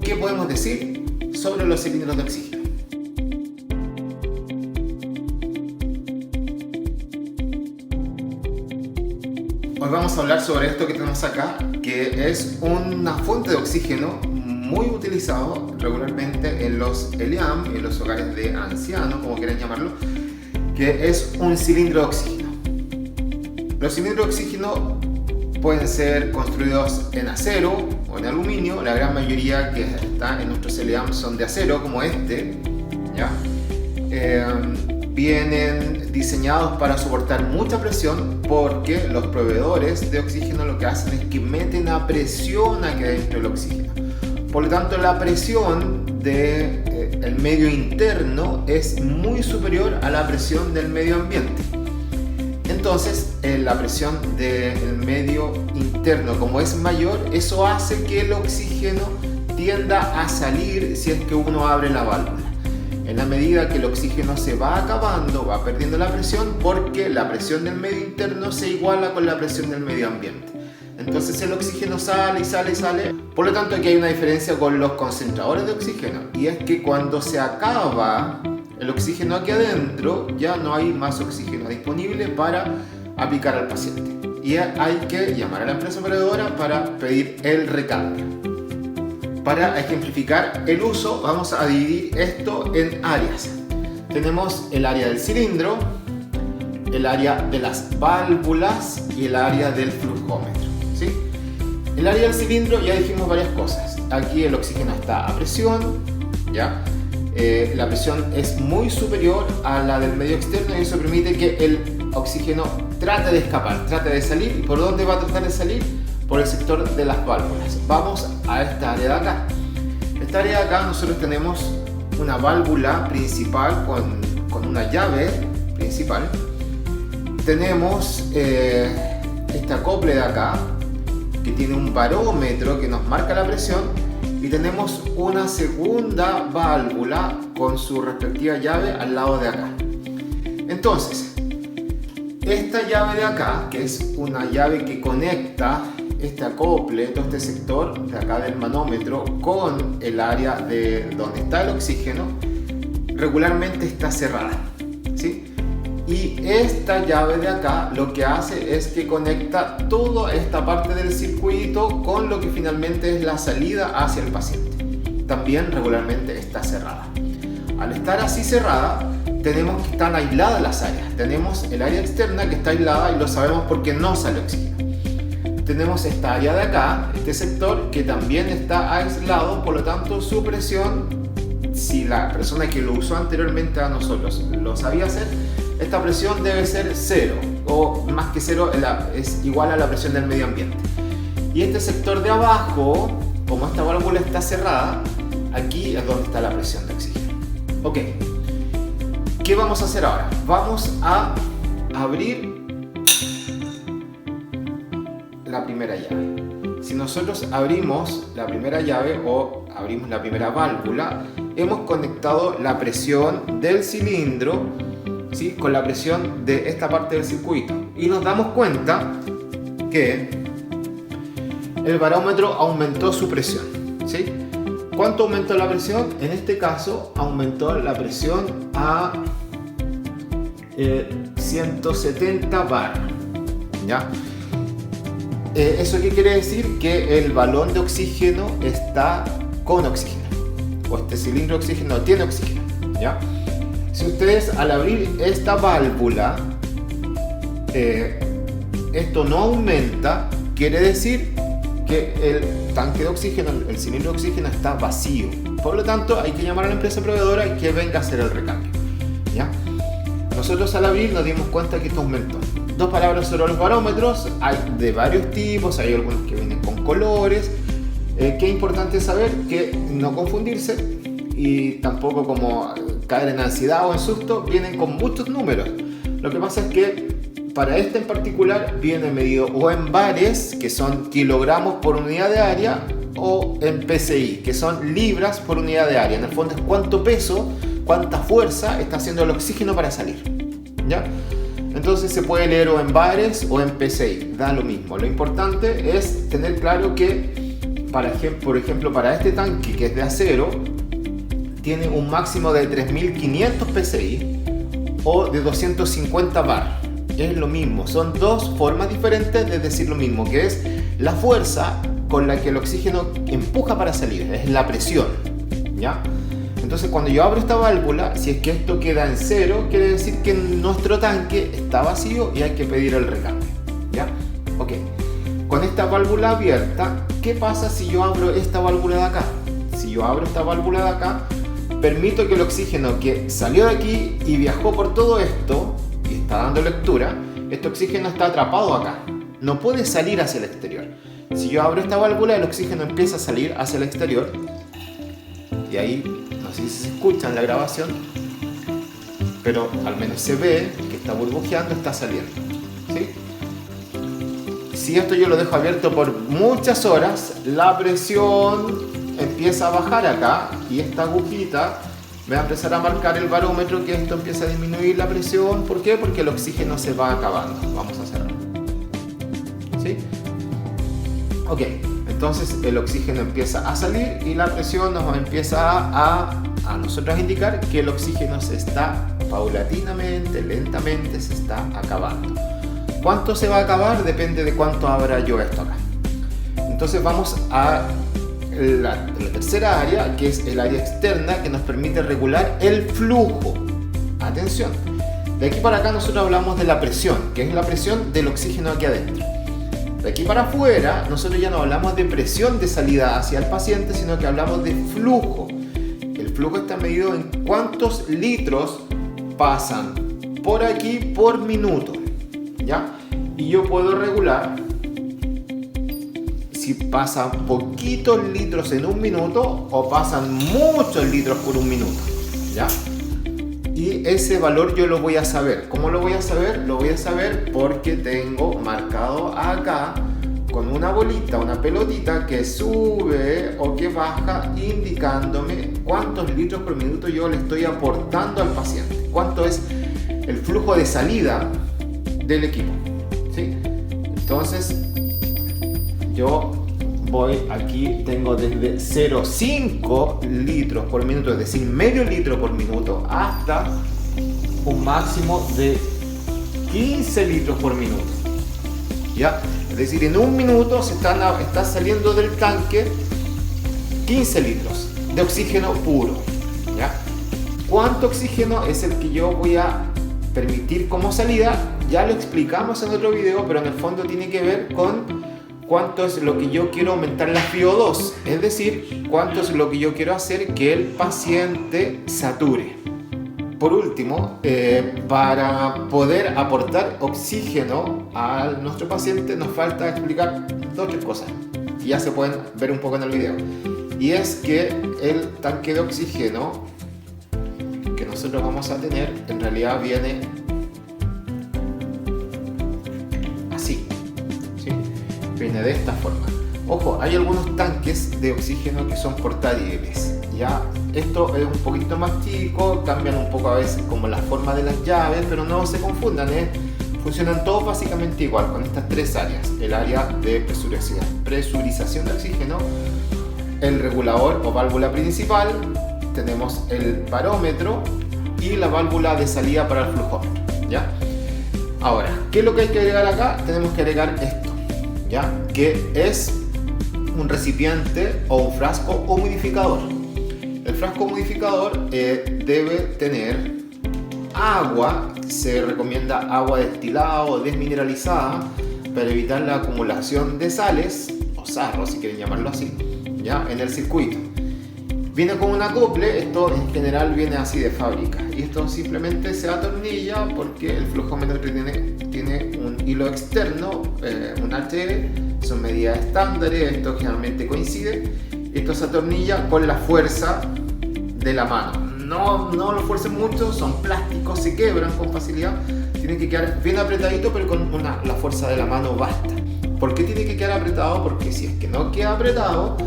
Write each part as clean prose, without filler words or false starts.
¿qué podemos decir sobre los cilindros de oxígeno? Hoy vamos a hablar sobre esto que tenemos acá, que es una fuente de oxígeno muy utilizado regularmente en los ELIAM, en los hogares de ancianos, como quieran llamarlo, que es un cilindro de oxígeno. Los cilindros de oxígeno pueden ser construidos en acero o en aluminio. La gran mayoría que está en nuestros ELIAM son de acero, como este, ¿ya? Vienen diseñados para soportar mucha presión, porque los proveedores de oxígeno lo que hacen es que meten a presión aquí adentro del oxígeno. Por lo tanto, la presión del medio interno es muy superior a la presión del medio ambiente. Entonces, la presión del medio interno, como es mayor, eso hace que el oxígeno tienda a salir si es que uno abre la válvula. En la medida que el oxígeno se va acabando, va perdiendo la presión, porque la presión del medio interno se iguala con la presión del medio ambiente. Entonces el oxígeno sale y sale y sale. Por lo tanto, aquí hay una diferencia con los concentradores de oxígeno, y es que cuando se acaba el oxígeno aquí adentro, ya no hay más oxígeno disponible para aplicar al paciente, y hay que llamar a la empresa proveedora para pedir el recambio. Para ejemplificar el uso, vamos a dividir esto en áreas. Tenemos el área del cilindro, el área de las válvulas y el área del flujómetro, ¿sí? El área del cilindro, ya dijimos varias cosas. Aquí el oxígeno está a presión, ¿ya? La presión es muy superior a la del medio externo, y eso permite que el oxígeno trate de escapar, trate de salir. ¿Y por dónde va a tratar de salir? Por el sector de las válvulas. Vamos a esta área de acá. Esta área de acá nosotros tenemos una válvula principal con una llave principal. Tenemos este acople de acá, que tiene un barómetro que nos marca la presión, y tenemos una segunda válvula con su respectiva llave al lado de acá. Entonces, esta llave de acá, que es una llave que conecta este acople, todo este sector de acá del manómetro con el área de donde está el oxígeno, regularmente está cerrada, ¿sí? Y esta llave de acá lo que hace es que conecta toda esta parte del circuito con lo que finalmente es la salida hacia el paciente. También regularmente está cerrada. Al estar así cerrada, tenemos que están aisladas las áreas. Tenemos el área externa que está aislada, y lo sabemos porque no sale oxígeno. Tenemos esta área de acá, este sector, que también está aislado. Por lo tanto, su presión, si la persona que lo usó anteriormente a nosotros lo sabía hacer, esta presión debe ser cero, o más que cero, es igual a la presión del medio ambiente. Y este sector de abajo, como esta válvula está cerrada, aquí es donde está la presión de oxígeno. Ok, ¿qué vamos a hacer ahora? Vamos a abrir la primera llave. Si nosotros abrimos la primera llave o abrimos la primera válvula, hemos conectado la presión del cilindro, ¿sí?, con la presión de esta parte del circuito, y nos damos cuenta que el barómetro aumentó su presión, ¿sí? ¿Cuánto aumentó la presión? En este caso aumentó la presión a 170 bar, ¿ya? ¿Eso qué quiere decir? Que el balón de oxígeno está con oxígeno, o este cilindro de oxígeno tiene oxígeno, ¿ya? Si ustedes, al abrir esta válvula, esto no aumenta, quiere decir que el tanque de oxígeno, el cilindro de oxígeno, está vacío. Por lo tanto, hay que llamar a la empresa proveedora y que venga a hacer el recambio, ¿ya? Nosotros, al abrir, nos dimos cuenta que esto aumentó. Dos palabras sobre los barómetros. Hay de varios tipos, hay algunos que vienen con colores. Qué importante saber que no confundirse, y tampoco como caer en ansiedad o en susto. Vienen con muchos números. Lo que pasa es que para este en particular viene medido o en bares, que son kilogramos por unidad de área, o en PSI, que son libras por unidad de área. En el fondo es cuánto peso, cuánta fuerza está haciendo el oxígeno para salir, ¿ya? Entonces se puede leer o en bares o en PSI, da lo mismo. Lo importante es tener claro que por ejemplo, para este tanque que es de acero, tiene un máximo de 3500 psi o de 250 bar. Es lo mismo, son dos formas diferentes de decir lo mismo, que es la fuerza con la que el oxígeno empuja para salir, es la presión, ¿ya? Entonces cuando yo abro esta válvula, si es que esto queda en cero, quiere decir que nuestro tanque está vacío y hay que pedir el recambio, ¿ya? Ok, con esta válvula abierta, ¿qué pasa si yo abro esta válvula de acá? Si yo abro esta válvula de acá, permito que el oxígeno que salió de aquí y viajó por todo esto y está dando lectura, este oxígeno está atrapado acá, no puede salir hacia el exterior. Si yo abro esta válvula, el oxígeno empieza a salir hacia el exterior y ahí, no sé si se escucha en la grabación, pero al menos se ve que está burbujeando, está saliendo, ¿sí? Si esto yo lo dejo abierto por muchas horas, la presión empieza a bajar acá y esta agujita me va a empezar a marcar el barómetro que esto empieza a disminuir la presión. ¿Por qué? Porque el oxígeno se va acabando. Vamos a cerrar, ¿sí? Ok, entonces el oxígeno empieza a salir y la presión nos empieza a nosotros indicar que el oxígeno se está paulatinamente, lentamente se está acabando. ¿Cuánto se va a acabar? Depende de cuánto abra yo esto acá. Entonces vamos a la tercera área, que es el área externa, que nos permite regular el flujo. Atención, de aquí para acá nosotros hablamos de la presión, que es la presión del oxígeno aquí adentro. De aquí para afuera nosotros ya no hablamos de presión de salida hacia el paciente, sino que hablamos de flujo. El flujo está medido en cuántos litros pasan por aquí por minuto, ¿ya? Y yo puedo regular si pasan poquitos litros en un minuto o pasan muchos litros por un minuto, ¿ya? Y ese valor yo lo voy a saber. ¿Cómo lo voy a saber? Lo voy a saber porque tengo marcado acá con una bolita, una pelotita que sube o que baja, indicándome cuántos litros por minuto yo le estoy aportando al paciente, cuánto es el flujo de salida del equipo, ¿sí? Entonces yo voy aquí, tengo desde 0,5 litros por minuto, es decir, medio litro por minuto, hasta un máximo de 15 litros por minuto, ¿ya? Es decir, en un minuto está saliendo del tanque 15 litros de oxígeno puro, ¿ya? ¿Cuánto oxígeno es el que yo voy a permitir como salida? Ya lo explicamos en otro video, pero en el fondo tiene que ver con cuánto es lo que yo quiero aumentar la FiO2, es decir, cuánto es lo que yo quiero hacer que el paciente sature. Por último, para poder aportar oxígeno a nuestro paciente nos falta explicar dos o tres cosas que ya se pueden ver un poco en el video. Y es que el tanque de oxígeno que nosotros vamos a tener en realidad viene así, ¿sí? Viene de esta forma. Ojo, hay algunos tanques de oxígeno que son portátiles, ¿ya? Esto es un poquito más chico, cambian un poco a veces como la forma de las llaves, pero no se confundan, funcionan todos básicamente igual con estas tres áreas: el área de presurización de oxígeno, el regulador o válvula principal, tenemos el barómetro y la válvula de salida para el flujómetro, ¿ya? Ahora, ¿qué es lo que hay que agregar acá? Tenemos que agregar esto, ¿ya? Que es un recipiente o un frasco humidificador. El frasco humidificador debe tener agua, se recomienda agua destilada o desmineralizada para evitar la acumulación de sales o sarro, si quieren llamarlo así, ¿ya? En el circuito. Viene con un acople, esto en general viene así de fábrica, y esto simplemente se atornilla porque el flujómetro tiene un hilo externo, un HL, son medidas estándares, esto generalmente coincide. Esto se atornilla con la fuerza de la mano. No lo fuercen mucho, son plásticos, se quebran con facilidad. Tiene que quedar bien apretadito, pero con la fuerza de la mano basta. ¿Por qué tiene que quedar apretado? Porque si es que no queda apretado,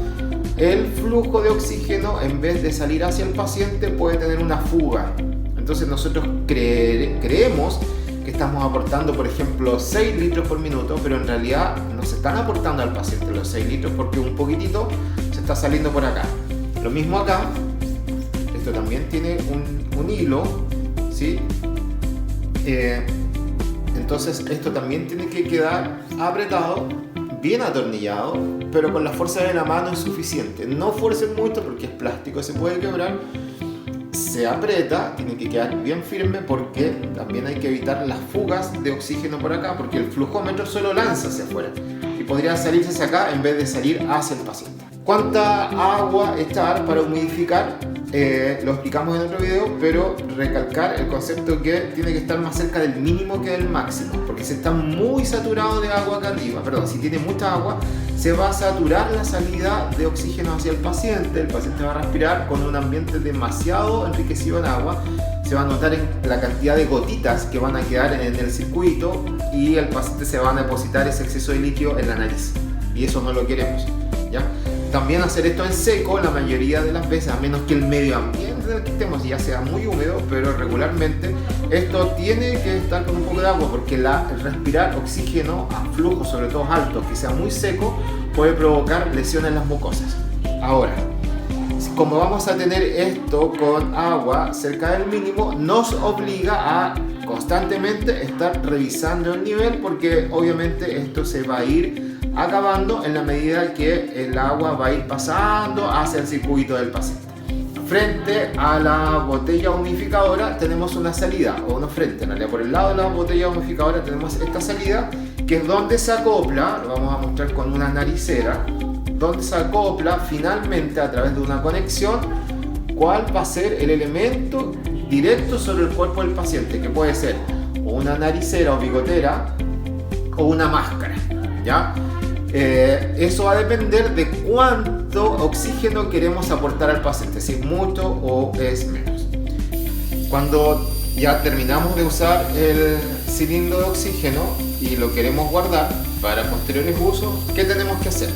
el flujo de oxígeno, en vez de salir hacia el paciente, puede tener una fuga. Entonces nosotros creemos que estamos aportando, por ejemplo, 6 litros por minuto, pero en realidad no se están aportando al paciente los 6 litros porque un poquitito se está saliendo por acá. Lo mismo acá, esto también tiene un hilo, ¿sí? Entonces esto también tiene que quedar apretado, bien atornillado, pero con la fuerza de la mano es suficiente. No fuercen mucho porque es plástico, se puede quebrar. Se aprieta, tiene que quedar bien firme porque también hay que evitar las fugas de oxígeno por acá, porque el flujómetro solo lanza hacia afuera y podría salirse hacia acá en vez de salir hacia el paciente. ¿Cuánta agua echar para humidificar? Lo explicamos en otro video, pero recalcar el concepto que tiene que estar más cerca del mínimo que del máximo, porque si está muy saturado de agua acá arriba, si tiene mucha agua, se va a saturar la salida de oxígeno hacia el paciente va a respirar con un ambiente demasiado enriquecido en agua, se va a notar en la cantidad de gotitas que van a quedar en el circuito y el paciente se va a depositar ese exceso de líquido en la nariz, y eso no lo queremos, ¿ya? También hacer esto en seco la mayoría de las veces, a menos que el medio ambiente en el que estemos ya sea muy húmedo, pero regularmente esto tiene que estar con un poco de agua porque el respirar oxígeno a flujos, sobre todo altos, que sea muy seco, puede provocar lesiones en las mucosas. Ahora, como vamos a tener esto con agua cerca del mínimo, nos obliga a constantemente estar revisando el nivel porque obviamente esto se va a ir acabando en la medida que el agua va a ir pasando hacia el circuito del paciente. Frente a la botella humidificadora tenemos una salida, o no frente, en realidad por el lado de la botella humidificadora tenemos esta salida que es donde se acopla, lo vamos a mostrar con una naricera, donde se acopla finalmente a través de una conexión cuál va a ser el elemento directo sobre el cuerpo del paciente, que puede ser o una naricera o bigotera o una máscara, ¿ya? Eso va a depender de cuánto oxígeno queremos aportar al paciente, si es mucho o es menos. Cuando ya terminamos de usar el cilindro de oxígeno y lo queremos guardar para posteriores usos, ¿qué tenemos que hacer?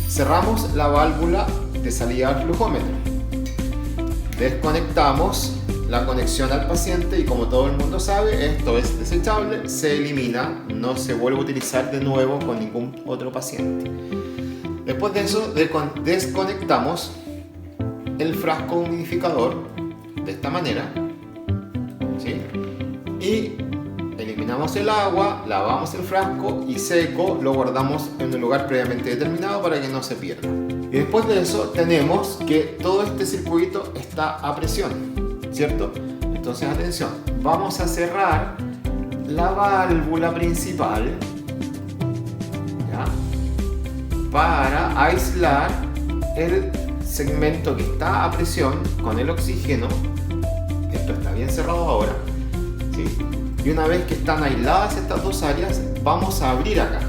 Cerramos la válvula de salida al flujómetro, desconectamos la conexión al paciente y como todo el mundo sabe, esto es desechable, se elimina, no se vuelve a utilizar de nuevo con ningún otro paciente. Después de eso, desconectamos el frasco humidificador de esta manera, ¿sí? Y eliminamos el agua, lavamos el frasco y seco lo guardamos en un lugar previamente determinado para que no se pierda. Y después de eso tenemos que todo este circuito está a presión, ¿cierto? Entonces atención, vamos a cerrar la válvula principal, ¿ya? Para aislar el segmento que está a presión con el oxígeno. Esto está bien cerrado ahora, ¿sí? Y una vez que están aisladas estas dos áreas, vamos a abrir acá.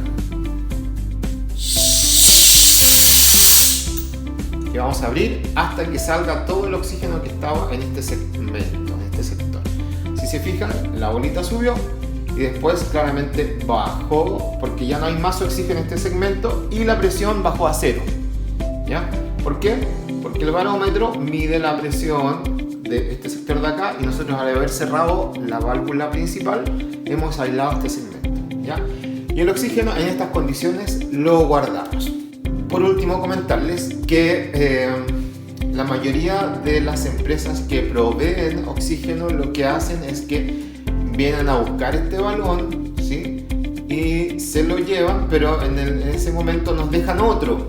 Que vamos a abrir hasta que salga todo el oxígeno que estaba en este segmento, en este sector. Si se fijan, la bolita subió y después claramente bajó porque ya no hay más oxígeno en este segmento y la presión bajó a 0. ¿Ya? ¿Por qué? Porque el barómetro mide la presión de este sector de acá y nosotros al haber cerrado la válvula principal hemos aislado este segmento, ¿ya? Y el oxígeno en estas condiciones lo guardamos. Por último, comentarles que la mayoría de las empresas que proveen oxígeno lo que hacen es que vienen a buscar este balón, ¿sí? Y se lo llevan, pero en ese momento nos dejan otro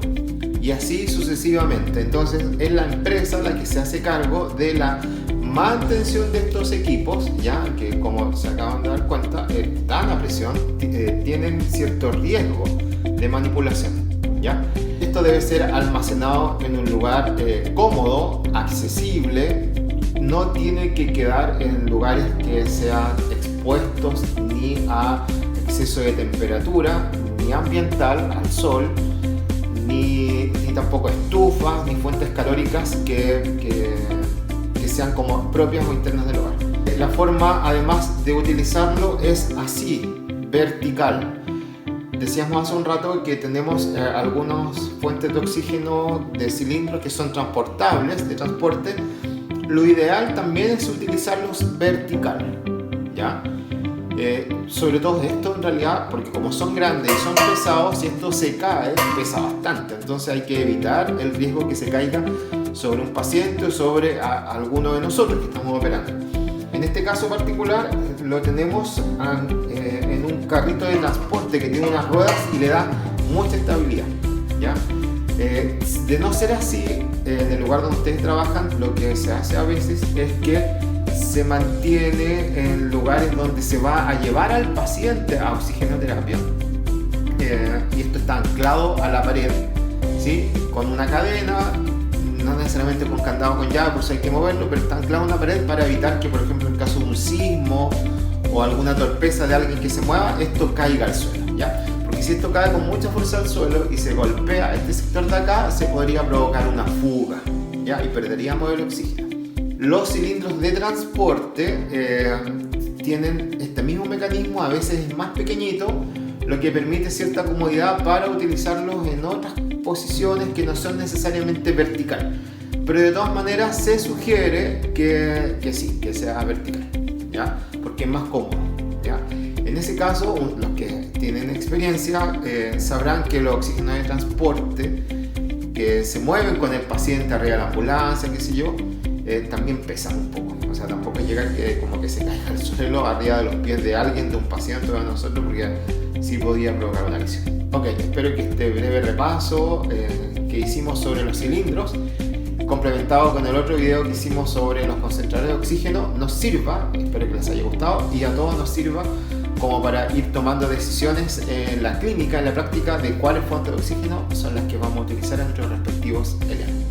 y así sucesivamente. Entonces es la empresa la que se hace cargo de la mantención de estos equipos, ya que como se acaban de dar cuenta están a presión, tienen cierto riesgo de manipulación, ¿ya? Esto debe ser almacenado en un lugar cómodo, accesible, no tiene que quedar en lugares que sean expuestos ni a exceso de temperatura, ni ambiental, al sol, ni tampoco estufas, ni fuentes calóricas que sean como propias o internas del hogar. La forma además de utilizarlo es así, vertical. Decíamos hace un rato que tenemos algunas fuentes de oxígeno de cilindros que son transportables, de transporte. Lo ideal también es utilizarlos vertical, ¿ya? Sobre todo esto en realidad, porque como son grandes y son pesados, si esto se cae, pesa bastante. Entonces hay que evitar el riesgo que se caiga sobre un paciente o sobre alguno de nosotros que estamos operando. En este caso particular lo tenemos en un carrito de transporte que tiene unas ruedas y le da mucha estabilidad, ¿ya? De no ser así, en el lugar donde ustedes trabajan, lo que se hace a veces es que se mantiene en lugares donde se va a llevar al paciente a oxigenoterapia, y esto está anclado a la pared, ¿sí? Con una cadena, no necesariamente con candado con llave por si hay que moverlo, pero está anclado a una pared para evitar que, por ejemplo, en caso de un sismo o alguna torpeza de alguien que se mueva, esto caiga al suelo, ¿ya? Porque si esto cae con mucha fuerza al suelo y se golpea este sector de acá, se podría provocar una fuga, ¿ya? Y perderíamos el oxígeno. Los cilindros de transporte tienen este mismo mecanismo, a veces es más pequeñito, lo que permite cierta comodidad para utilizarlos en otras posiciones que no son necesariamente vertical. Pero de todas maneras se sugiere que sí, que sea vertical, ¿ya? Porque es más cómodo, ¿ya? En ese caso, los que tienen experiencia sabrán que los oxígenos de transporte que se mueven con el paciente arriba de la ambulancia, qué sé yo, también pesan un poco. O sea, tampoco llega que como que se caiga al suelo arriba de los pies de alguien, de un paciente o de nosotros, porque sí podía provocar una lesión. Ok, espero que este breve repaso que hicimos sobre los cilindros, complementado con el otro video que hicimos sobre los concentradores de oxígeno, nos sirva, espero que les haya gustado, y a todos nos sirva como para ir tomando decisiones en la clínica, en la práctica, de cuáles fuentes de oxígeno son las que vamos a utilizar en nuestros respectivos elementos.